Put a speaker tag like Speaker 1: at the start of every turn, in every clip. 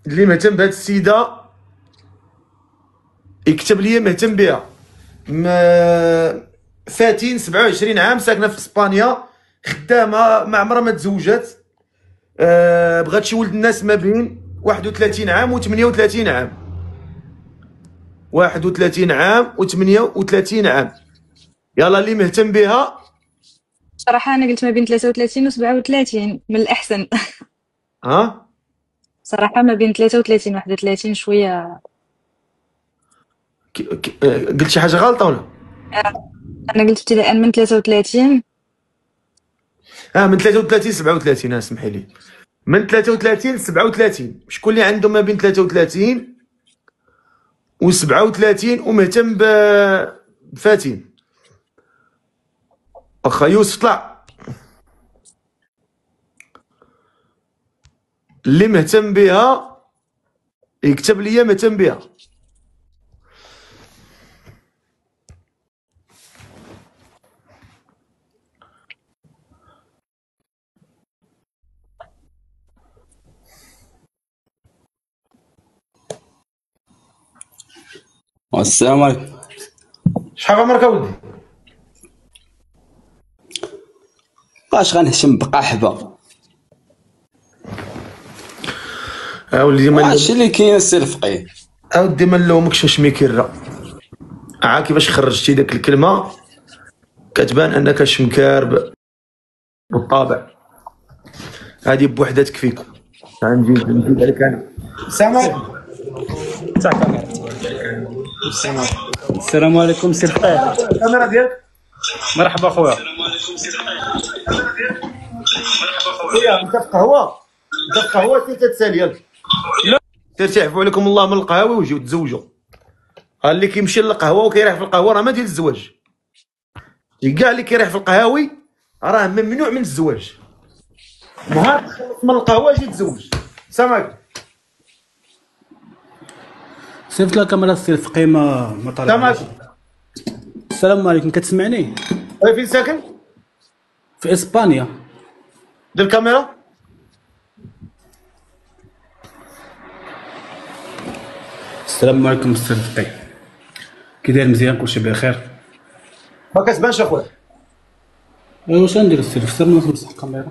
Speaker 1: اللي مهتم بهاد السيده يكتب لي مهتم بها. فاتين 27 عام، ساكنه في اسبانيا، خدامه، ما عمرها ما تزوجات، بغات شي ولد الناس ما بين 31 عام و 38 عام. 31 عام و 38 عام. يلا اللي مهتم بها.
Speaker 2: صراحة أنا قلت ما بين 33 و 37 من الأحسن.
Speaker 1: ها
Speaker 2: صراحة ما بين 33 و 31 شوية.
Speaker 1: قلت شي حاجه غلطه ولا؟
Speaker 2: أنا قلت ابتداء من 33.
Speaker 1: من 33 37. اسمحي لي، من 33 ل 37. شكون اللي عنده ما بين 33 و 37 ومهتم بفاتين؟ واخا يوسف طلع. اللي مهتم بها يكتب لي مهتم بها.
Speaker 3: السلام عليكم.
Speaker 1: شحال عمرك اولدي؟
Speaker 3: واش غنهتم بقحبه؟
Speaker 1: اولدي ما
Speaker 3: واش اللي كاين السي الفقيه؟
Speaker 1: اودي ما نلومكش واش ميكيرا. كيفاش خرجتي داك الكلمه كتبان انك شمكار بالطبع. هذه بوحدها تكفيك. نزيد عليك انا. السلام عليكم.
Speaker 4: السلام عليكم سي الفقيه.
Speaker 1: الكاميرا ديالك.
Speaker 4: مرحبا خويا.
Speaker 1: انت في قهوه؟ انت في قهوه تتسالي. يلا ترتاحوا عليكم الله من القهاوي وجيو تزوجوا. اللي كيمشي للقهوه وكيريح في القهوه راه ما ديال الزواج. كاع اللي كيريح في القهاوي راه ممنوع من الزواج. نهار تخلص من القهوه جي تزوج. السلام عليكم.
Speaker 4: صيفط لك كاميرا السي الفقيه ما طالع.
Speaker 1: السلام عليكم.
Speaker 4: السلام عليكم، كتسمعني؟
Speaker 1: فين ساكن؟
Speaker 4: في اسبانيا.
Speaker 1: دير الكاميرا.
Speaker 4: السلام عليكم السي الفقيه، كي داير؟ مزيان؟ كلشي بخير؟
Speaker 1: ما كتبانش اخويا.
Speaker 4: واش غندير السي الفقيه؟ ما نمسح الكاميرا.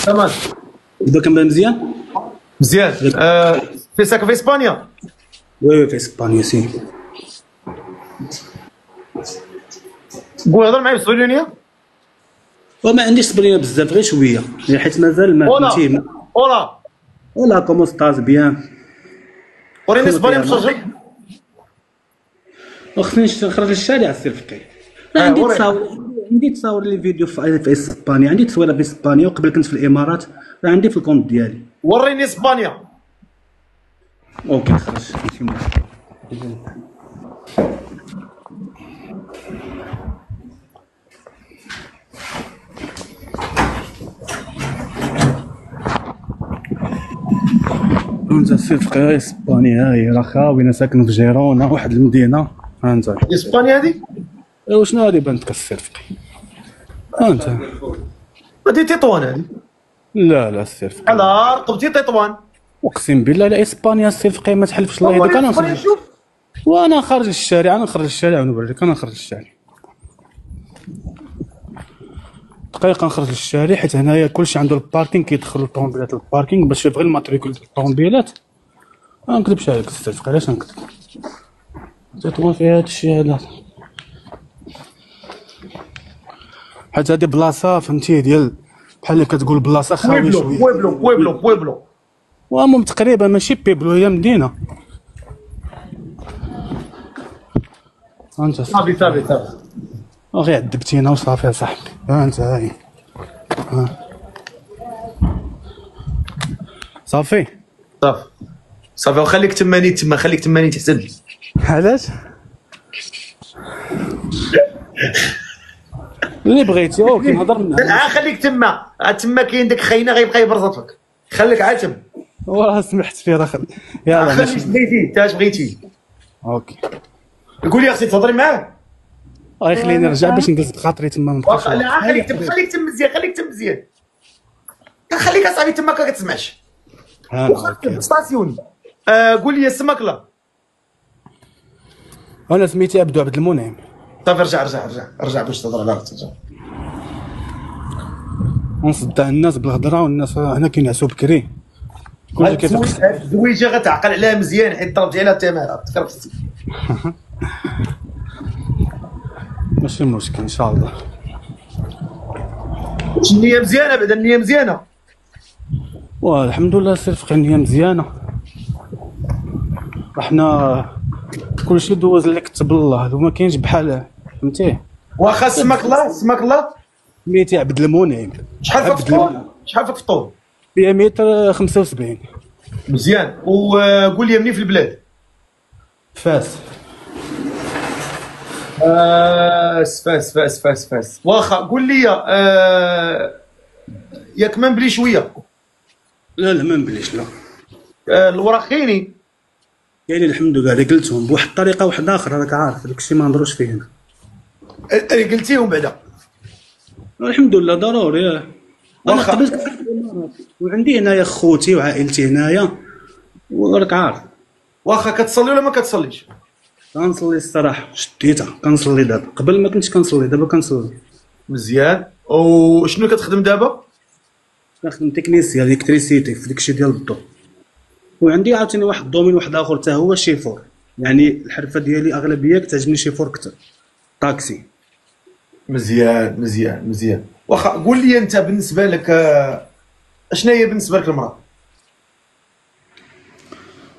Speaker 1: تمام
Speaker 4: بدا كنبان مزيان؟
Speaker 1: مزيان. في ساكن في اسبانيا؟
Speaker 4: وي في اسبانيا سي.
Speaker 1: قول هضر معايا بالسبانية.
Speaker 4: وما عنديش صبرينا بزاف، غير شويه حيت مازال ما فهمتي.
Speaker 1: اولا
Speaker 4: ولا كومو ستاز بيان.
Speaker 1: وريني اسبانيا مسجل.
Speaker 4: وخصني نخرج للشارع السي الفقيه. عندي تصاور لي فيديو في اسبانيا، عندي تصويره في اسبانيا، وقبل كنت في الامارات، راه عندي في الكونت ديالي.
Speaker 1: وريني اسبانيا.
Speaker 4: اوكي خرج ماشي مشكل. انت السي الفقيه اسبانيا هاهي راه خاوي. ساكن في جيرونا، واحد المدينه. ها انت
Speaker 1: اسبانيا هذه؟
Speaker 4: ايوا شنو هادي بانت لك السي الفقيه؟ ها انت
Speaker 1: هذه تطوان هذه.
Speaker 4: لا السي الفقيه
Speaker 1: على رقبتي تطوان.
Speaker 4: اقسم بالله لا اسبانيا السي الفقيه ما تحلفش الله يهديك. انا نخرج، وانا خارج للشارع، ونوريك. انا نخرج للشارع دقيقه، نخرج للشارع حيت هنايا كلشي عنده الباركينغ، كيدخلوا الطوموبيلات للباركينغ باش يبغي الماتريكول ديال الطوموبيلات. ما نكذبش عليك السي الفقيه، علاش نكذب؟ تطوان فيها هادشي هذا حيت هادي بلاصه فهمتي ديال بحال اللي كتقول بلاصه خاويه شويه.
Speaker 1: بويبلو
Speaker 4: وهم تقريبا ماشي بيبلو، هي مدينه. انت
Speaker 1: صافي
Speaker 4: غير عذبتينا وصافي صاحبي. ها انت هاي صافي
Speaker 1: وخليك تماني خليك تماني تحسن لي.
Speaker 4: علاش؟ اللي بغيتي. اوكي نهضر منها.
Speaker 1: خليك تما كاين داك خاينه غيبقى يبرزطك. خليك عاتم.
Speaker 4: واه سمحت فيه راه يلا
Speaker 1: خليك بغيتي انت اش بغيتي.
Speaker 4: اوكي
Speaker 1: قول لي اختي تهضري معاه.
Speaker 4: خليني نرجع باش نجلس بخاطري تما ما نبقاش.
Speaker 1: لا خليك تم مزيان، خليك اصاحبي تما ما كتسمعش. ستاسيون. قول لي اسمك. لا
Speaker 4: انا سميتي عبدو عبد المنعم.
Speaker 1: طيب ارجع باش تهضر على راسك.
Speaker 4: ونصدع الناس بالهضره، والناس هنا كينعسوا بكري. كلشي كيفيق.
Speaker 1: الزويجه غتعقل عليها مزيان حيت ضربتي عليها التماره تكرفتي.
Speaker 4: ماشي مشكل ان شاء الله.
Speaker 1: واش النيه مزيانه؟ بعدا النيه مزيانه.
Speaker 4: والحمد لله سير فقي، النيه مزيانه. حنا كلشي دوز اللي كتب الله وما كاينش بحال، فهمتيه.
Speaker 1: واخا اسمك الله
Speaker 4: سميتي عبد المنعم.
Speaker 1: شحال فيك في الطول؟
Speaker 4: 100 متر 75.
Speaker 1: مزيان. وقول لي منين في البلاد؟
Speaker 4: فاس.
Speaker 1: فاس. واخا قول لي ياك ما نبلي شويه.
Speaker 4: لا ما نبليش لا.
Speaker 1: الوراقيني
Speaker 4: يعني الحمد لله قلتهم بواحد الطريقه واحده اخرى، راك عارف داك الشيء ما نهضروش فيه هنا.
Speaker 1: قلتيهم بعدا؟
Speaker 4: الحمد لله ضروري. انا قبلت في الامارات وعندي هنايا خوتي وعائلتي هنايا وراك عارف.
Speaker 1: واخا كتصلي ولا ما كتصليش؟
Speaker 4: كنصلي الصراحه، شديتها كنصلي دابا. قبل ما كنتش كنصلي، دابا كنصلي.
Speaker 1: مزيان. وشنو كتخدم دابا؟
Speaker 4: كنخدم تكنيسيا الكتريسيتي في داكشي ديال الضو. وعندي عاوتاني واحد الدومين واحد اخر حتى هو شيفور. يعني الحرفه ديالي اغلبيه كتعجبني شيفور كثر. طاكسي.
Speaker 1: مزيان. واخا قول لي انت بالنسبه لك اشنا هي بالنسبه لك المراه؟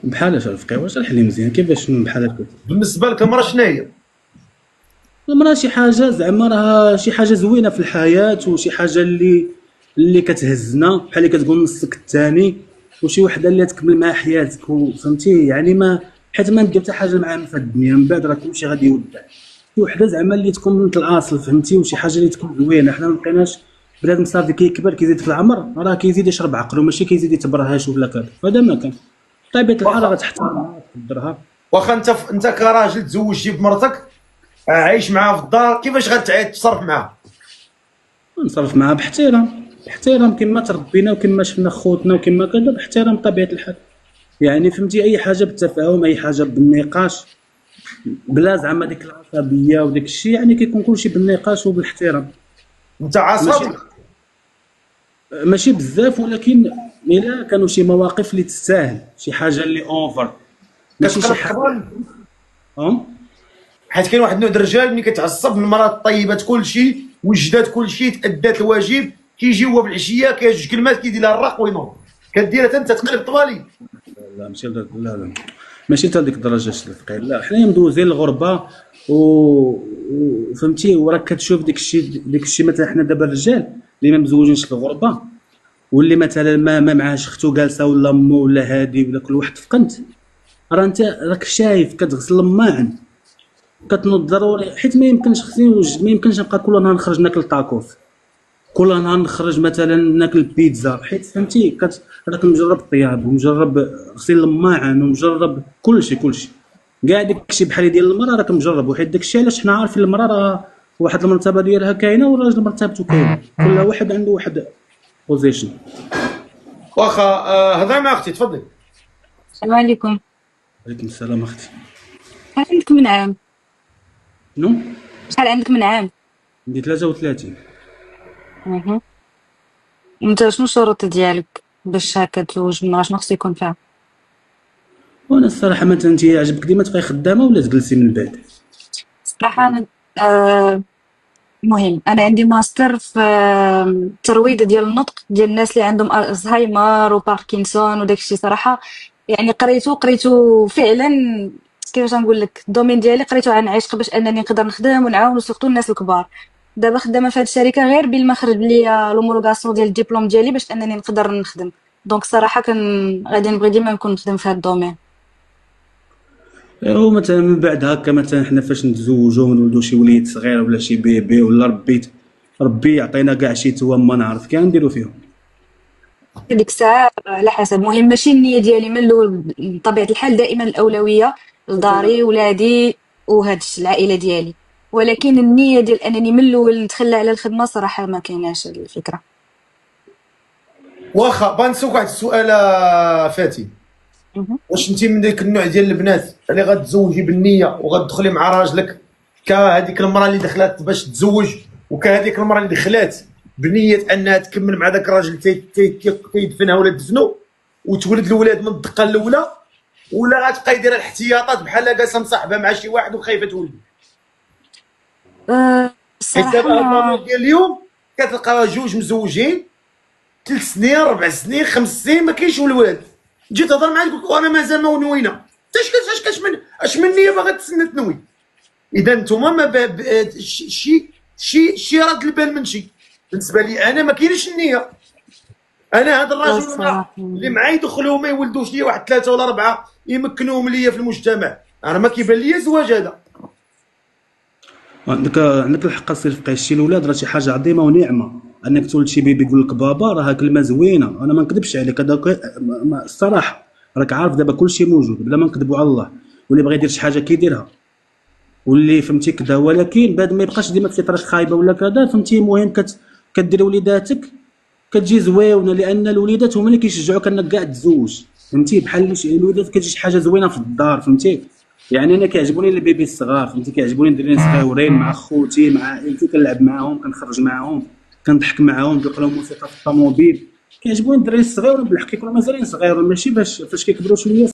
Speaker 4: بحال اش الفقيه؟ واش شرح لي مزيان كيفاش شنو بحال هكا؟
Speaker 1: بالنسبه لك المراه شنو هي؟
Speaker 4: المراه شي حاجه زعما راها شي حاجه زوينه في الحياه، وشي حاجه اللي كتهزنا بحال اللي كتقول نصك الثاني، وشي وحده اللي تكمل معها حياتك، فهمتي يعني. ما حيت ما ندير حتى حاجه معاها في الدنيا، من بعد راه كلشي غادي يودع. شي وحده زعما اللي تكون من الاصل، فهمتي، وشي حاجه اللي تكون زوينه. حنا ما بقيناش بنادم صافي كيكبر كيزيد في العمر، راه كيزيد يشرب عقله، ماشي كيزيد يتبرهش ولا كذا. هذا ما كان طبيعه الحال غتحترمها تقدرها.
Speaker 1: واخا انت كراجل تزوجتي بمرتك عايش معاها في الدار، كيفاش غتعيط تصرف معاها؟
Speaker 4: نصرف معاها باحترام كما تربينا وكما شفنا خوتنا وكما كذا، باحترام طبيعه الحال. يعني فهمتي، اي حاجه بالتفاهم، اي حاجه بالنقاش، بلا زعما ديك العصبيه وداك الشيء. يعني كيكون كلشي بالنقاش وبالاحترام.
Speaker 1: انت عصبي؟
Speaker 4: ماشي بزاف، ولكن الا كانوا شي مواقف اللي تستاهل شي حاجه اللي اوفر، ماشي شي حاجه.
Speaker 1: حيت كاين واحد النوع ديال الرجال ملي كتعصب، المراه طيبات كلشي وجدات كلشي تادات الواجب، كيجي هو بالعشيه كيجوج كلمات كيدير لها الرق وينوض، كديرها انت تقلب طوالي.
Speaker 4: لا ماشي لا ماشي حتى لديك الدرجه الفقير. لا حنا مدوزين الغربه فهمتي، وراك كتشوف داك الشيء مثلا حنا دابا الرجال اللي ما مزوجينش في الغربه، واللي مثلا ما معاش اختو جالسه ولا امو ولا هادي ولا كل واحد في قنت، راه انت راك شايف كتغسل الماعن كتنوض ضروري. حيت ما يمكنش ما يمكنش نبقى كل نهار نخرج ناكل طاكوس، كل نهار نخرج مثلا ناكل بيتزا، حيت فهمتي راك مجرب الطياب ومجرب غسيل الماعن ومجرب كلشي كاع داكشي بحال ديال المراه راك مجرب. وحيت داكشي علاش حنا عارفين المراه راه واحد المرتبه ديالها كاينه والراجل مرتبته كاينه، كل واحد عنده واحد بوزيشن.
Speaker 1: واخا هضري مع اختي، تفضلي.
Speaker 2: السلام عليكم.
Speaker 4: وعليكم السلام اختي.
Speaker 2: شحال عندك من عام؟
Speaker 4: شنو؟
Speaker 2: شحال عندك من عام؟
Speaker 4: عندي 33.
Speaker 2: انت شنو الشروط ديالك باش هكا تزوج من شنو خصو يكون فيها؟
Speaker 4: وانا الصراحه مثلا انت عجبك ديما تبقاي خدامه ولا تجلسي من بعد؟
Speaker 2: صراحه انا مهم انا عندي ماستر في الترويض ديال النطق ديال الناس اللي عندهم الزهايمر وباركنسون وداكشي. صراحه يعني قريتو فعلا، كيفاش نقول لك، الدومين ديالي قريتو عن عشق باش انني نقدر نخدم ونعاون سورتو الناس الكبار. دابا خدامه في هذه الشركه غير بين ما خرج ليا لومولوغاسيون ديال الدبلوم ديالي باش انني نقدر نخدم. دونك صراحه غادي نبغي ديما نكون نخدم في هذا الدومين.
Speaker 4: هو مثلا من بعد هكا مثلا حنا فاش نتزوجوا ونولدوا شي وليد صغير ولا شي بيبي ولا ربي يعطينا كاع شي توام ما نعرف كاع نديرو فيهم
Speaker 2: ديك الساعه على حسب. المهم ماشي النيه ديالي من الاول بطبيعه الحال، دائما الاولويه لداري ولادي وهاد العائله ديالي. ولكن النيه ديال انني من الاول نتخلى على الخدمه صراحه ما كايناش الفكره.
Speaker 1: واخا بنسوك واحد السؤال فاتي، واش انت من ديك النوع ديال البنات اللي غتزوجي بالنيه وغتدخلي مع راجلك كهذيك المراه اللي دخلات باش تتزوج، وكهذيك المراه اللي دخلات بنيه انها تكمل مع ذاك الراجل تيدفنها ولا تدفنو وتولد الولاد من الدقه الاولى، ولا غتبقاي دايره الاحتياطات بحال جالسه مصاحبه مع شي واحد وخايفه تولدي؟ حيت دابا
Speaker 2: الصراحه
Speaker 1: المومون ديال اليوم كتلقى جوج مزوجين 3 سنين 4 سنين 5 سنين ما كاينش ولواد، تجي تهضر معاه تقول لك وانا مازال ما نوينا، انت اش من نيه باغا تسنى تنوي؟ اذا نتوما ما شي رد البال من شي. بالنسبه لي انا ما كاينش النيه. انا هذا الراجل اللي معايا يدخلوهم ما يولدوش لي واحد 3 ولا 4 يمكنوهم ليا في المجتمع، انا ما كيبان لي زواج هذا.
Speaker 4: عندك الحق السي الفقيه، شي الاولاد راه شي حاجه عظيمه ونعمه، انك تولد شي بيبي يقول لك بابا راه كلمه زوينه، انا ما نكذبش عليك هذاك الصراحه راك عارف دابا كلشي موجود بلا ما نكذبوا على الله، واللي بغى يدير شي حاجه كيديرها واللي فهمتي كذا، ولكن بعد ما يبقاش ديما الفطره خايبه ولا كذا فهمتي. المهم كدير وليداتك كتجي زويونه، لان الوليدات هما اللي كيشجعوك انك كاع تزوج، فهمتي بحال الوليدات كتجي شي حاجه زوينه في الدار، فهمتي. يعني انا كيعجبوني البيبي الصغار، فهمتي، كيعجبوني ندير صغيورين مع خوتي مع عائلتي، كنلعب معاهم كنخرج معاهم كنضحك معاهم ندوق لهم موسيقى في الطوموبيل، كيعجبوني الدراري الصغيور بالحق كيكونوا مازالين صغيرين، ماشي باش فاش كيكبروا شويه